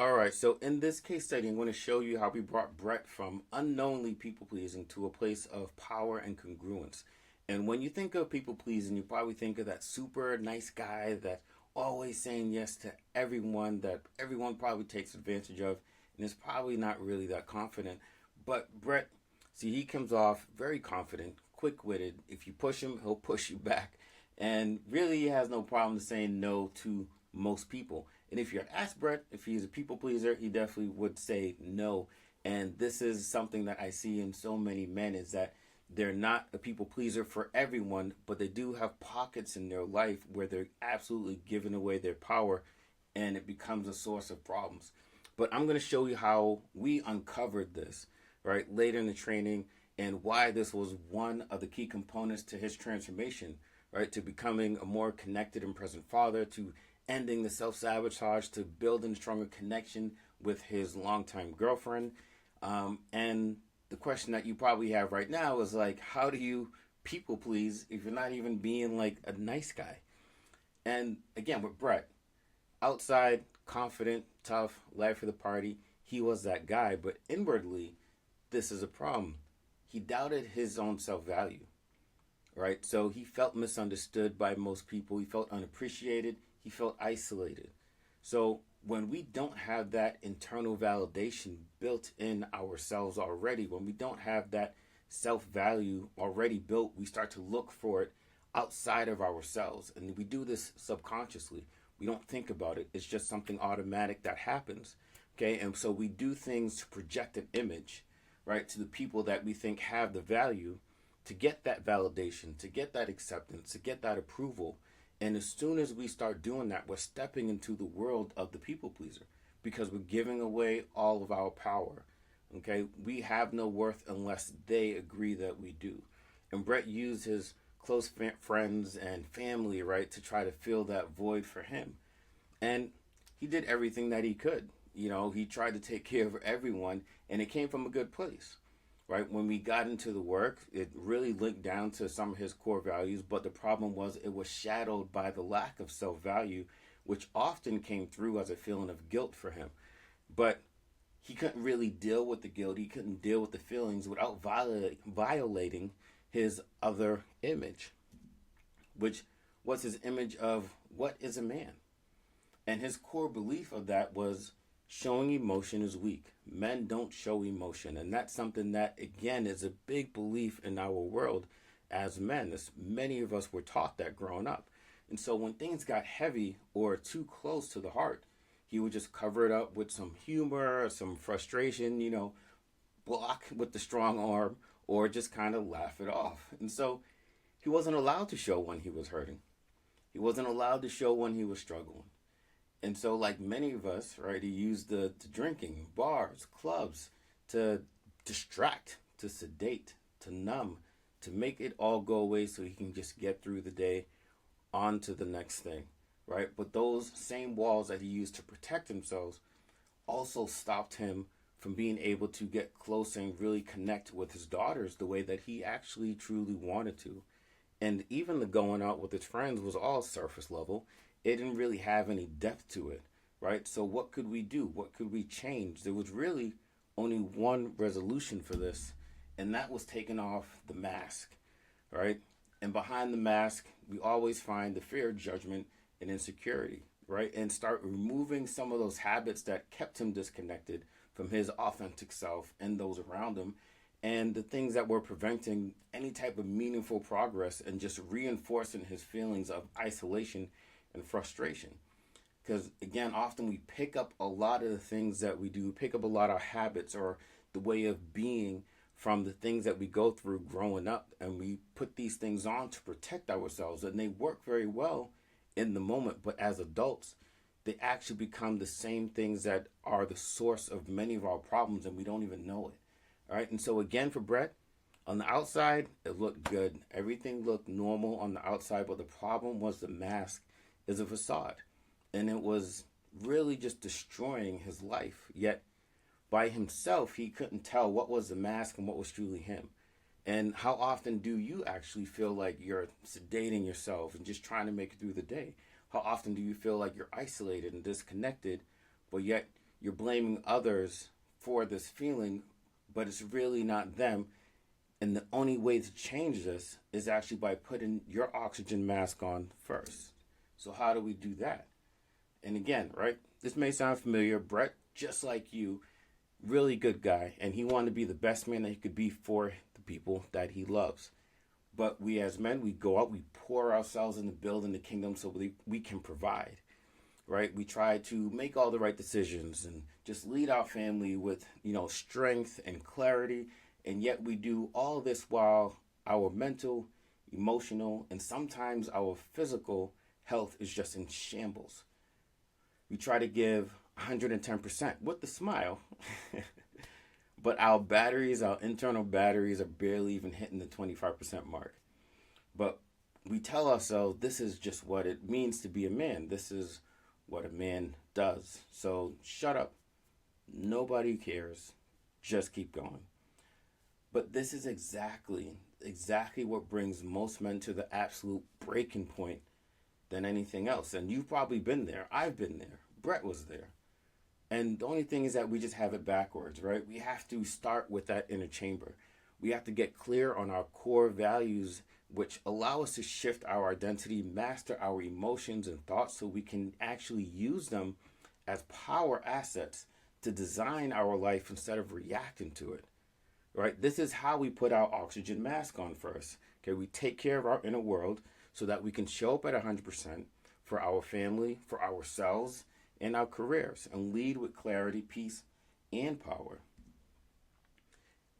All right, so in this case study, I'm going to show you how we brought Brett from unknowingly people pleasing to a place of power and congruence. And when you think of people pleasing, you probably think of that super nice guy that always saying yes to everyone that everyone probably takes advantage of and is probably not really that confident. But Brett, see, he comes off very confident, quick witted. If you push him, he'll push you back. And really, he has no problem saying no to most people. And if you ask Brett if he's a people pleaser, he definitely would say no. And this is something that I see in so many men is that they're not a people pleaser for everyone, but they do have pockets in their life where they're absolutely giving away their power and it becomes a source of problems. But I'm going to show you how we uncovered this, right, later in the training and why this was one of the key components to his transformation, right, to becoming a more connected and present father, to ending the self sabotage, to building a stronger connection with his longtime girlfriend. And the question that you probably have right now is like, how do you people please if you're not even being like a nice guy? And again, with Brett, outside, confident, tough, life of the party, he was that guy. But inwardly, this is a problem. He doubted his own self value, right? So he felt misunderstood by most people. He felt unappreciated. He felt isolated. So when we don't have that internal validation built in ourselves already, when we don't have that self value already built, we start to look for it outside of ourselves. And we do this subconsciously. We don't think about it. It's just something automatic that happens. Okay. And so we do things to project an image, right, to the people that we think have the value to get that validation, to get that acceptance, to get that approval. And as soon as we start doing that, we're stepping into the world of the people pleaser because we're giving away all of our power. Okay, we have no worth unless they agree that we do. And Brett used his close friends and family, right, to try to fill that void for him. And he did everything that he could. You know, he tried to take care of everyone, and it came from a good place, right? When we got into the work, it really linked down to some of his core values, but the problem was it was shadowed by the lack of self value, which often came through as a feeling of guilt for him. But he couldn't really deal with the guilt, he couldn't deal with the feelings without violating his other image, which was his image of what is a man. And his core belief of that was showing emotion is weak. Men don't show emotion. And that's something that, again, is a big belief in our world as men. As many of us were taught that growing up. And so when things got heavy or too close to the heart, he would just cover it up with some humor, some frustration, you know, block with the strong arm, or just kind of laugh it off. And so he wasn't allowed to show when he was hurting. He wasn't allowed to show when he was struggling. And so, like many of us, right, he used the drinking, bars, clubs to distract, to sedate, to numb, to make it all go away so he can just get through the day on to the next thing, right? But those same walls that he used to protect himself also stopped him from being able to get close and really connect with his daughters the way that he actually truly wanted to. And even the going out with his friends was all surface level. It didn't really have any depth to it, right? So what could we do? What could we change? There was really only one resolution for this, and that was taking off the mask, right? And behind the mask, we always find the fear, judgment, and insecurity, right? And start removing some of those habits that kept him disconnected from his authentic self and those around him, and the things that were preventing any type of meaningful progress and just reinforcing his feelings of isolation and frustration. Because again, often we pick up a lot of the things that we do, pick up a lot of habits or the way of being from the things that we go through growing up, and we put these things on to protect ourselves, and they work very well in the moment, but as adults they actually become the same things that are the source of many of our problems, and we don't even know it. All right, and so again, for Brett, on the outside it looked good, everything looked normal on the outside, but the problem was the mask is a facade, and it was really just destroying his life. Yet by himself he couldn't tell what was the mask and what was truly him. And how often do you actually feel like you're sedating yourself and just trying to make it through the day? How often do you feel like you're isolated and disconnected, but yet you're blaming others for this feeling, but it's really not them. And the only way to change this is actually by putting your oxygen mask on first. So, how do we do that? And again, right, this may sound familiar. Brett, just like you, really good guy, and he wanted to be the best man that he could be for the people that he loves. But we as men, we go out, we pour ourselves into building the kingdom so we can provide, right? We try to make all the right decisions and just lead our family with, strength and clarity. And yet we do all this while our mental, emotional, and sometimes our physical health is just in shambles. We try to give 110% with a smile, but our batteries, our internal batteries, are barely even hitting the 25% mark. But we tell ourselves this is just what it means to be a man. This is what a man does. So shut up. Nobody cares. Just keep going. But this is exactly what brings most men to the absolute breaking point than anything else. And you've probably been there. I've been there. Brett was there. And the only thing is that we just have it backwards, right? We have to start with that inner chamber. We have to get clear on our core values, which allow us to shift our identity, master our emotions and thoughts so we can actually use them as power assets to design our life instead of reacting to it, right? This is how we put our oxygen mask on first. Okay, we take care of our inner world so that we can show up at 100% for our family, for ourselves, and our careers, and lead with clarity, peace, and power.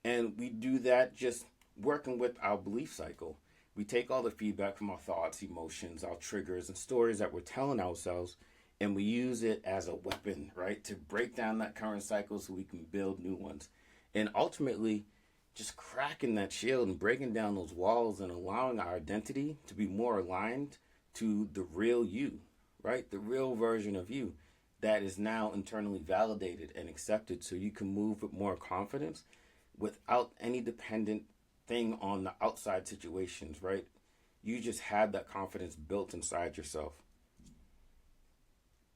And we do that just working with our belief cycle. We take all the feedback from our thoughts, emotions, our triggers, and stories that we're telling ourselves, and we use it as a weapon, right, to break down that current cycle so we can build new ones. And ultimately, just cracking that shield and breaking down those walls and allowing our identity to be more aligned to the real you, right? The real version of you that is now internally validated and accepted so you can move with more confidence without any dependent thing on the outside situations, right? You just have that confidence built inside yourself.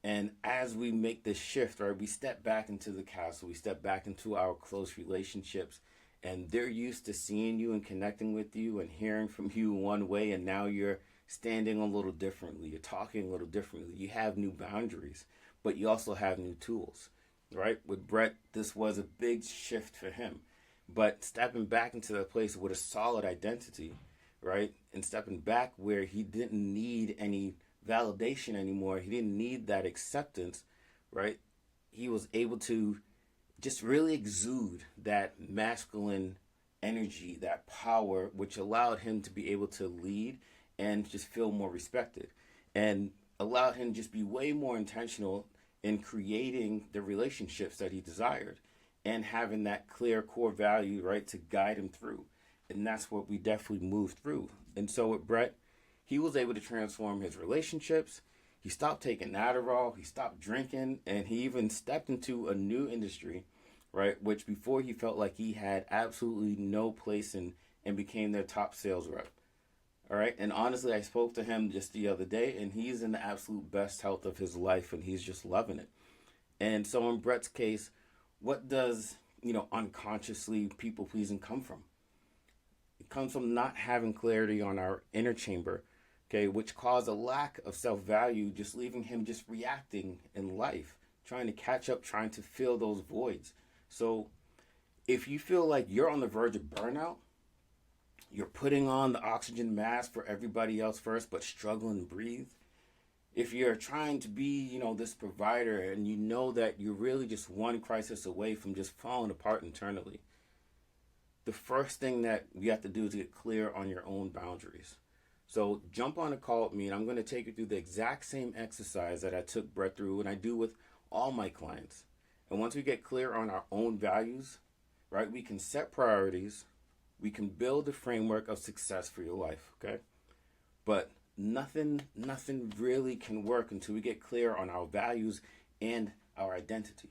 And as we make this shift, right, we step back into the castle, we step back into our close relationships, and they're used to seeing you and connecting with you and hearing from you one way, and now you're standing a little differently, you're talking a little differently, you have new boundaries, but you also have new tools, right? With Brett, this was a big shift for him, but stepping back into that place with a solid identity, right, and stepping back where he didn't need any validation anymore, he didn't need that acceptance, right? He was able to just really exude that masculine energy, that power, which allowed him to be able to lead and just feel more respected, and allowed him to just be way more intentional in creating the relationships that he desired and having that clear core value, right, to guide him through. And that's what we definitely moved through. And so with Brett, he was able to transform his relationships. He stopped taking Adderall, he stopped drinking, and he even stepped into a new industry, right, which before he felt like he had absolutely no place in, and became their top sales rep. All right. And honestly, I spoke to him just the other day, and he's in the absolute best health of his life, and he's just loving it. And so in Brett's case, what does, unconsciously people pleasing come from? It comes from not having clarity on our inner chamber, okay, which caused a lack of self-value, just leaving him just reacting in life, trying to catch up, trying to fill those voids. So if you feel like you're on the verge of burnout, you're putting on the oxygen mask for everybody else first, but struggling to breathe. If you're trying to be, this provider, and you know that you're really just one crisis away from just falling apart internally, the first thing that you have to do is get clear on your own boundaries. So jump on a call with me, and I'm going to take you through the exact same exercise that I took Brett through and I do with all my clients. And once we get clear on our own values, right, we can set priorities. We can build a framework of success for your life, okay? But nothing really can work until we get clear on our values and our identity.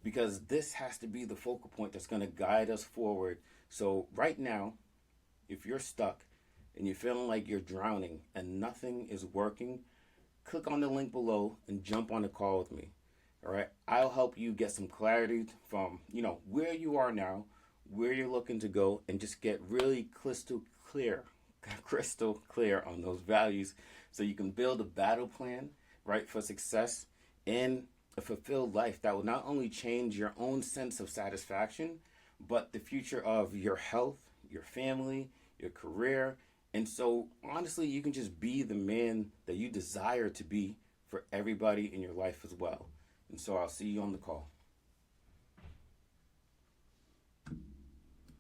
Because this has to be the focal point that's going to guide us forward. So right now, if you're stuck and you're feeling like you're drowning and nothing is working, click on the link below and jump on a call with me. All right. I'll help you get some clarity from, where you are now, where you're looking to go, and just get really clear, crystal clear on those values so you can build a battle plan, right, for success and a fulfilled life that will not only change your own sense of satisfaction, but the future of your health, your family, your career. And so, honestly, you can just be the man that you desire to be for everybody in your life as well. And so I'll see you on the call.